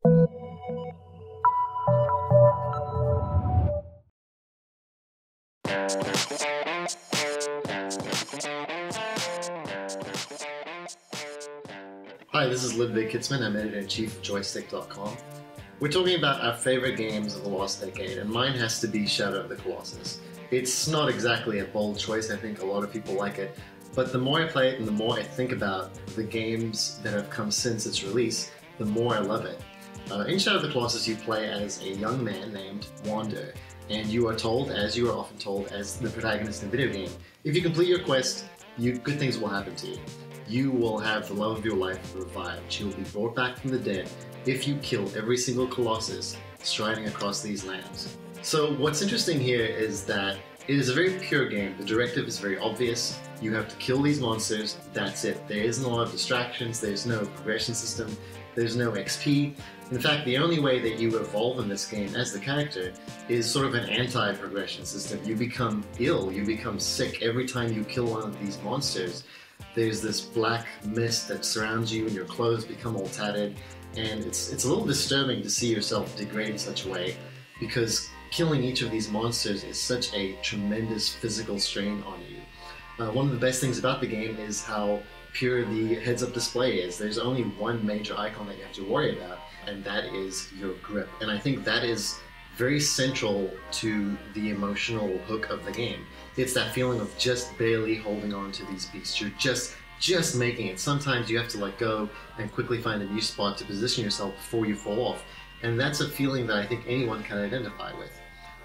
Hi, this is Ludwig Kietzmann. I'm editor-in-chief of Joystiq.com. We're talking about our favorite games of the last decade, and mine has to be Shadow of the Colossus. It's not exactly a bold choice. I think a lot of people like it, but the more I play it and the more I think about the games that have come since its release, the more I love it. In Shadow of the Colossus, you play as a young man named Wander, and you are told, as you are often told as the protagonist in a video game, if you complete your quest, good things will happen to you. You will have the love of your life revived. She will be brought back from the dead if you kill every single Colossus striding across these lands. So what's interesting here is that it is a very pure game. The directive is very obvious. You have to kill these monsters, that's it. There isn't a lot of distractions, there's no progression system, there's no XP. In fact, the only way that you evolve in this game as the character is sort of an anti-progression system. You become ill, you become sick every time you kill one of these monsters. There's this black mist that surrounds you and your clothes become all tattered, and it's a little disturbing to see yourself degrade in such a way, because killing each of these monsters is such a tremendous physical strain on you. One of the best things about the game is how pure the heads-up display is. There's only one major icon that you have to worry about, and that is your grip. And I think that is very central to the emotional hook of the game. It's that feeling of just barely holding on to these beasts. You're just making it. Sometimes you have to let go and quickly find a new spot to position yourself before you fall off. And that's a feeling that I think anyone can identify with.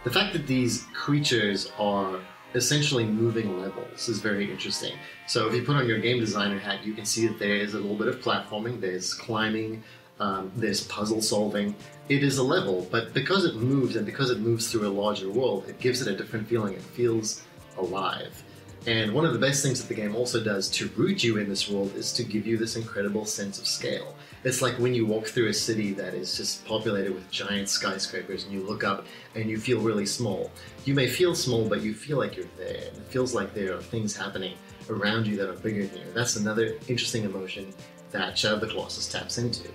The fact that these creatures are essentially moving levels is very interesting. So if you put on your game designer hat, you can see that there is a little bit of platforming, there's climbing, there's puzzle solving. It is a level, but because it moves and because it moves through a larger world, it gives it a different feeling. It feels alive. And one of the best things that the game also does to root you in this world is to give you this incredible sense of scale. It's like when you walk through a city that is just populated with giant skyscrapers and you look up and you feel really small. You may feel small, but you feel like you're there. It feels like there are things happening around you that are bigger than you. That's another interesting emotion that Shadow of the Colossus taps into.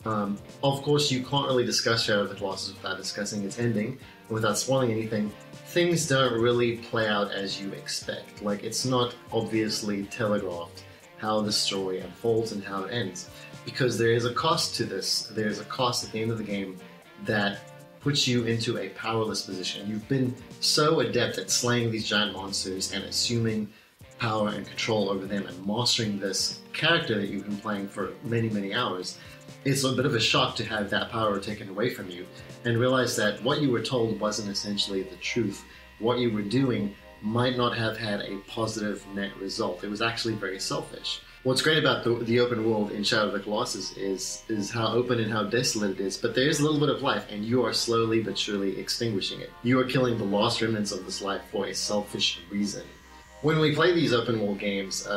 Of course, you can't really discuss Shadow of the Colossus without discussing its ending, and without spoiling anything. Things don't really play out as you expect. Like, it's not obviously telegraphed how the story unfolds and how it ends, because there is a cost to this. There's a cost at the end of the game that puts you into a powerless position. You've been so adept at slaying these giant monsters and assuming power and control over them and mastering this character that you've been playing for many, many hours. It's a bit of a shock to have that power taken away from you and realize that what you were told wasn't essentially the truth. What you were doing might not have had a positive net result. It was actually very selfish. What's great about the open world in Shadow of the Colossus is how open and how desolate it is, but there is a little bit of life, and you are slowly but surely extinguishing it. You are killing the last remnants of this life for a selfish reason. When we play these open world games,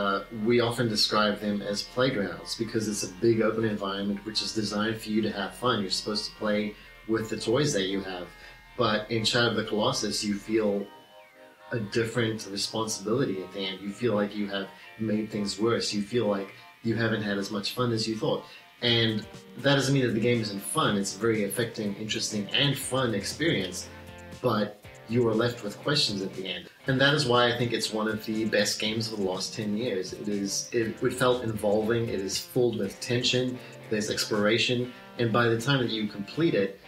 we often describe them as playgrounds because it's a big open environment which is designed for you to have fun. You're supposed to play with the toys that you have. But in Shadow of the Colossus, you feel a different responsibility at the end. You feel like you have made things worse. You feel like you haven't had as much fun as you thought. And that doesn't mean that the game isn't fun. It's a very affecting, interesting, and fun experience. But you are left with questions at the end. And that is why I think it's one of the best games of the last 10 years. It felt involving, it is filled with tension, there's exploration, and by the time that you complete it,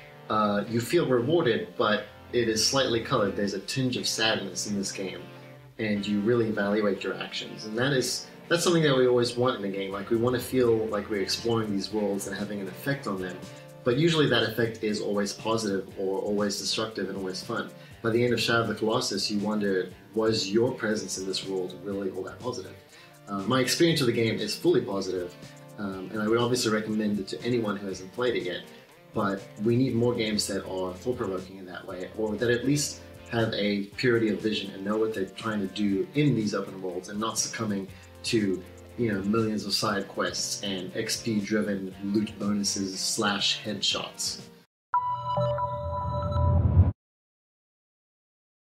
you feel rewarded, but it is slightly colored. There's a tinge of sadness in this game, and you really evaluate your actions. And that's something that we always want in a game. Like, we want to feel like we're exploring these worlds and having an effect on them. But usually that effect is always positive or always destructive and always fun. By the end of Shadow of the Colossus, you wonder, was your presence in this world really all that positive? My experience of the game is fully positive, and I would obviously recommend it to anyone who hasn't played it yet. But we need more games that are thought-provoking in that way, or that at least have a purity of vision and know what they're trying to do in these open worlds and not succumbing to, millions of side quests and XP-driven loot bonuses / headshots.